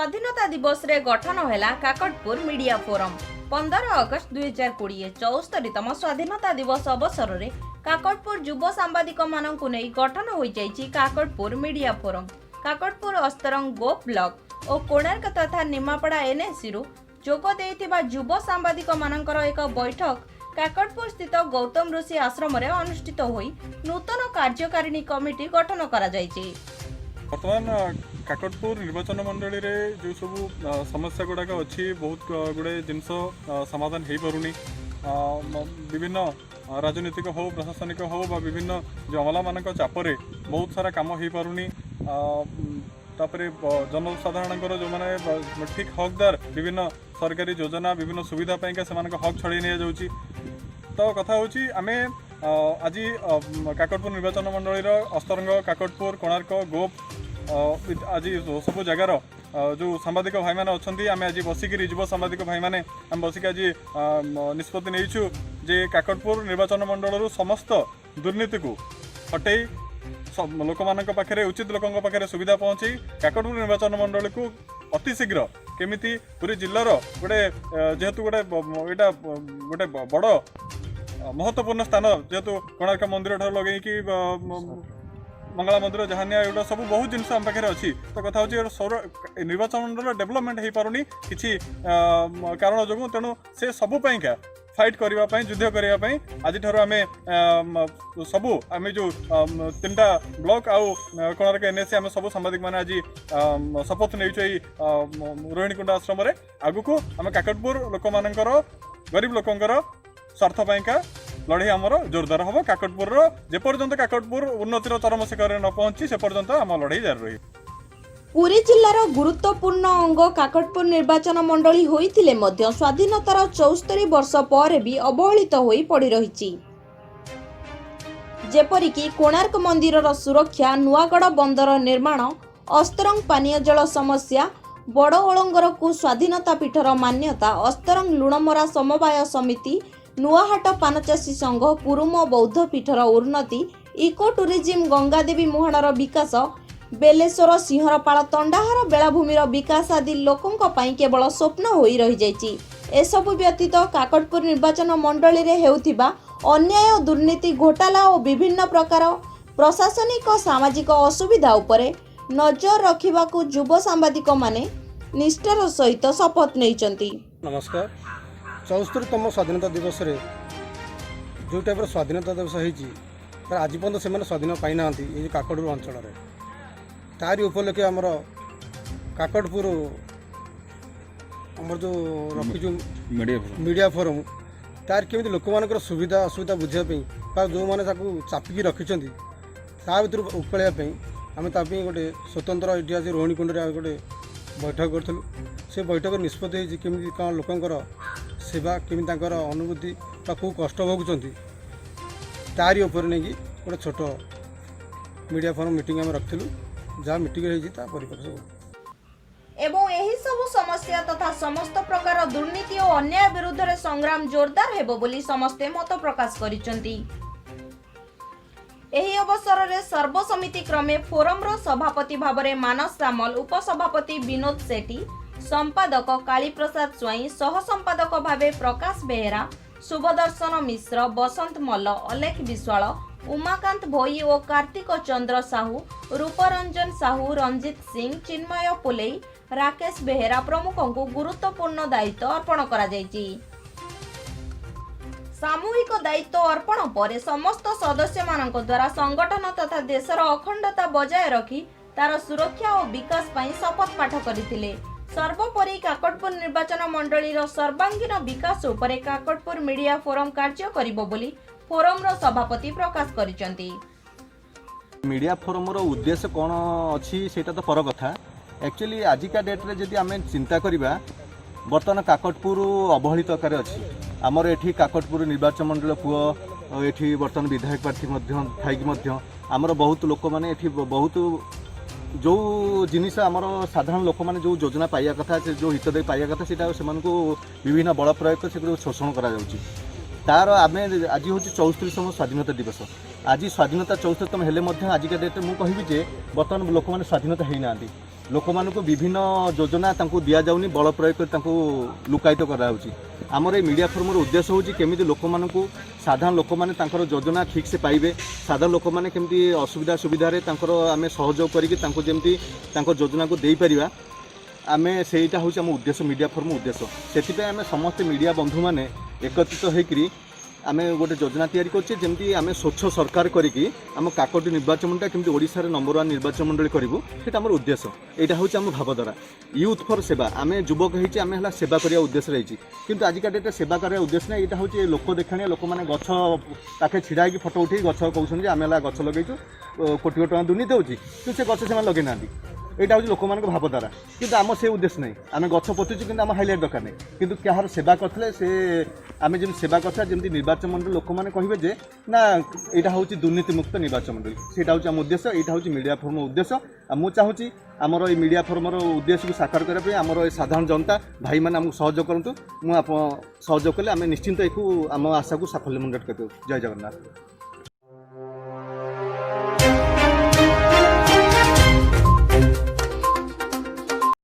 स्वाधीनता दिवस रे गठन हैला काकटपुर मीडिया फोरम 15 अगस्त 2020 74तम स्वाधीनता दिवस अवसर रे काकटपुर युव सांबादिक मानकु नै गठन होई जाईची काकटपुर मीडिया फोरम। काकटपुर अस्तरंग गोप ब्लॉक और कोणार्क तथा निमापड़ा एनएससी रु जोग देइथिबा युव सांबादिक मानकर एक बैठक काकटपुर स्थित गौतम ऋषि आश्रम रे अनुष्ठित होई नूतन कार्यकारिणी कमिटी गठन करा जाईची। बर्तमान काकटपुर निर्वाचन मंडली रे जो सब समस्या गुड़ाक अच्छी बहुत गुड़े जिनस समाधान हो पारुनी विभिन्न राजनीतिक हो प्रशासनिक हो विभिन्न जो अमला मान चापरे बहुत सारा काम हो पारुनी तापरे जनसाधारण जो मैंने ठीक हकदार विभिन्न सरकारी योजना विभिन्न सुविधा पाइका से हक छड़े नि जाउची। तो कथा होची आमे आज काकटपुर निर्वाचन मंडली अस्तरंग काकटपुर कोणार्क गोप आज सब जगार जो सांबादिक भाई मैंने अच्छा आम आज बसिक युव सांबादिक भाई मैंने आम बसिक आज निष्पत्ति नहीं जे काकटपुर निर्वाचन मंडल समस्त दुर्नीति को हटई लोक मान पाखे उचित लोकों पाखे सुविधा पहुँची काकटपुर निर्वाचन मंडल को अति शीघ्र केमिति पूरी जिलार गोटे जेहेतु गोटे गोटे बड़ महत्वपूर्ण स्थान जेहेतु कोणार्क मंदिर ठार लगे कि मंगला मंदिर जहानिया एगुड़ा सब बहुत जिनस आम पाखे अच्छी। तो कथा हूँ निर्वाचन मंडल डेवलपमेंट हो पारुनी किसी कारण जो तेणु से सबूपाइका फाइट करने युद्ध करने आज आम सबू आम जो 3टा ब्लॉक आउ कोणार्क एनएससी आम सब सांबादिक मैंने आज शपथ नहीं रोहिणीकुंड आश्रम आगु को आम काकटपुर लोक मानकर गरीब लोकंर स्वार्थ पाइका लड़े आमर जोरदार हम काकटपुर जेपर्यंत काकटपुर उन्नतिर चरम शिखर न पहुंची से पर्यंत आम लड़े जारी रही। पुरी जिल्लार गुरुत्वपूर्ण अंग काकटपुर निर्वाचन मंडली होइतिले मध्य स्वाधीनतार 74 वर्ष पर भी अवहेलित होई पड़ी रहिछि। जेपरिकी कोणार्क मंदिरर सुरक्षा नुआगढ़ बंदर निर्माण अस्तरंग पानीय जल समस्या बड़ ओलंगर को स्वाधीनता पीठर मान्यता अस्तरंग लुणमरा समवाय समिति नुआहाट पानचाषी संघ कुरुम बौद्ध पीठर उन्नति इको टूरिज्म गंगादेवी मुहाणर विकास बेलेश्वर सिंहरपाल तंडाहार बेलाभूमिर विकास आदि लोकों पाई केवल स्वप्न होई रही जाइछि। एसबु व्यतीत काकटपुर निर्वाचन मंडली रे हेउथिबा अन्याय दुर्नीति घोटाला और विभिन्न प्रकार प्रशासनिक सामाजिक असुविधा उपरे नजर रखिबाकू युव सांबादिक माने निष्ठार सहित शपथ नैचंती। नमस्कार। 74तम स्वाधीनता दिवस रे जो टाइप स्वाधीनता दिवस होती आज पर्यटन से स्वाधीन पाई ना ये काकटपुर अंचल तारी उपलक्षे आमर काकटपुर आमर जो रखी मीडिया फोरम तार केमी लोक मान सुविधा असुविधा बुझापी जो मैंने चापिकी रखिंट ता भर उपाय आम गोटे स्वतंत्र ये आज रोहिणीकुंड गोटे बैठक करूँ से बैठक निष्पत्ति केमी कौन लोकंर सेवा केमी अनुभूति कौ कष्ट भोगुंट तारी उपर नहीं गोटे छोट मीडिया फोरम मीटिंग आम रखिलु जहाँ मीटिंग एवं एही सब समस्या तथा समस्त प्रकार दुर्नीति और अन्याय विरुद्ध रे संग्राम जोरदार हेबो बोली समस्ते मत प्रकाश करिसंती। एही अवसर रे सर्वसमिति क्रमे फोरम रो सभापति भाबरे मानस सामल उपसभापति विनोद सेठी संपादक काली प्रसाद स्वाई सह संपादक भावे प्रकाश बेहेरा शुभदर्शन मिश्र बसंत मल्ल अलेख विश्वाल उमाकांत भोई और कार्तिक चंद्र साहू रूपरंजन साहू रंजित सिंह चिन्मय पुलेई राकेश बेहेरा प्रमुखों को गुरुत्वपूर्ण दायित्व अर्पण करा जायछि। सामूहिक दायित्व अर्पण पर समस्त सदस्य मानक द्वारा संगठन तथा देशर अखंडता बजाय रखी तार सुरक्षा और विकास पाई शपथ पाठ करथिले। सर्वोपरि काकटपुर निर्वाचन मंडली सर्वांगीन विकास उपरे काकटपुर मीडिया फोरम कार्य करिबो बोली फोरम रो सभापति प्रकाश करिसंती। मीडिया फोरम रो उद्देश्य कौन अच्छी सेटा तो पर कथा एक्चुअली आजिका डेट रे जदि आम चिंता करिबा बर्तमान काकटपुर अवहेलित आकार अच्छी आमर एठी काकटपुर निर्वाचन मंडल पुओ एठी बर्तमान विधायक प्रार्थी थाई आमर बहुत लोक माने एठी बहुत जो जिनिस आमर साधारण लोक मैंने जो योजना पाइबा कथा जो हितदेय पाइबा कथा से विभिन्न बल प्रयोग से शोषण करा तार आम आज हूँ 74तम स्वाधीनता दिवस आज स्वाधीनता 74तम हेले आजिका डेट मुझे कहबी जे बर्तमान लोक मैंने स्वाधीनता होना ଲୋକମାନଙ୍କୁ ବିଭିନ୍ନ ଯୋଜନା ତାଙ୍କୁ ଦିଆଯାଉନି, ବଳ ପ୍ରୟୋଗ କରି ତାଙ୍କୁ ଲୁକାୟିତ କରାଯାଉଛି। ଆମର এই ମିଡ଼ିଆ ଫୋରମର ଉଦ୍ଦେଶ୍ୟ ହେଉଛି କେମିତି ଲୋକମାନଙ୍କୁ, ସାଧାରଣ ଲୋକମାନେ ତାଙ୍କର ଯୋଜନା ଠିକ୍ସେ ପାଇବେ, ସାଧାରଣ ଲୋକମାନେ କେମିତି ଅସୁବିଧା ସୁବିଧାରେ ତାଙ୍କର ଆମେ ସହଯୋଗ କରିକି ତାଙ୍କୁ ଯେମିତି ତାଙ୍କ ଯୋଜନାକୁ ଦେଇପାରିବା, ଆମେ ସେଇଟା ହେଉଛି ଆମ ଉଦ୍ଦେଶ୍ୟ, ମିଡ଼ିଆ ଫୋରମ ଉଦ୍ଦେଶ୍ୟ। ସେଥିପାଇଁ ଆମେ ସମସ୍ତେ ମିଡ଼ିଆ ବନ୍ଧୁମାନେ ଏକତ୍ରିତ ହେଇକରି ଆମେ ଗୋଟେ ଯୋଜନା ତৈরি করছে, যেমতি আমি স্বচ্ছ সরকার করিকি আম কাকটি নির্বাচন মন্ডলী কেমতি ওড়িশার নম্বর 1 নির্বাচন মন্ডলী করবু, সেটা আমার উদ্দেশ্য। এইটা হচ্ছে আমার ভাবধারা। ইউথ ফর সেবা, আমি যুবক হয়েছি, আমি হল সেবা করা উদ্দেশ্য রয়েছি। কিন্তু আজকা ডেটে সেবা করার উদ্দেশ্য না, এটা হচ্ছে লোক দেখাণিয়া, লোক মানে গছ পাখে ছিড়া হয়ে ফটো উঠেই গছ কৌন যে আমি হল গছ লগাইছু, কোটি কোটি টাকা দুর্নীতি হচ্ছে, কিন্তু সে গছ সে লগাই না। এইটা হচ্ছে লোক ভাবধারা, কিন্তু আমার সেই উদ্দেশ্য নাই। আমি গছ পোতুছু, কিন্তু আমার হাইলাইট দরকার নেই। কিন্তু কাহার সেবা করলে সে আমি যেমন সেবা কথা, যেমনি নির্বাচন মন্ডলী লোক মানে কহবে যে না এটা হচ্ছে দুর্নীতিমুক্ত নির্বাচন মন্ডলী, সেটা হচ্ছে আমার উদ্দেশ্য। এইটা হচ্ছে মিডিয়া ফোরমর উদ্দেশ্য। আর মু চাহুছি আমার এই মিডিয়া ফোরমর উদ্দেশ্যকে সাকার করা আমার এই সাধারণ জনতা ভাই মানে আমাকে সহযোগ করতু। মু সহযোগ কলে আমি নিশ্চিন্ত একু আম আশাকে সাফল্য মন্ডল করতে। জয় জগন্নাথ।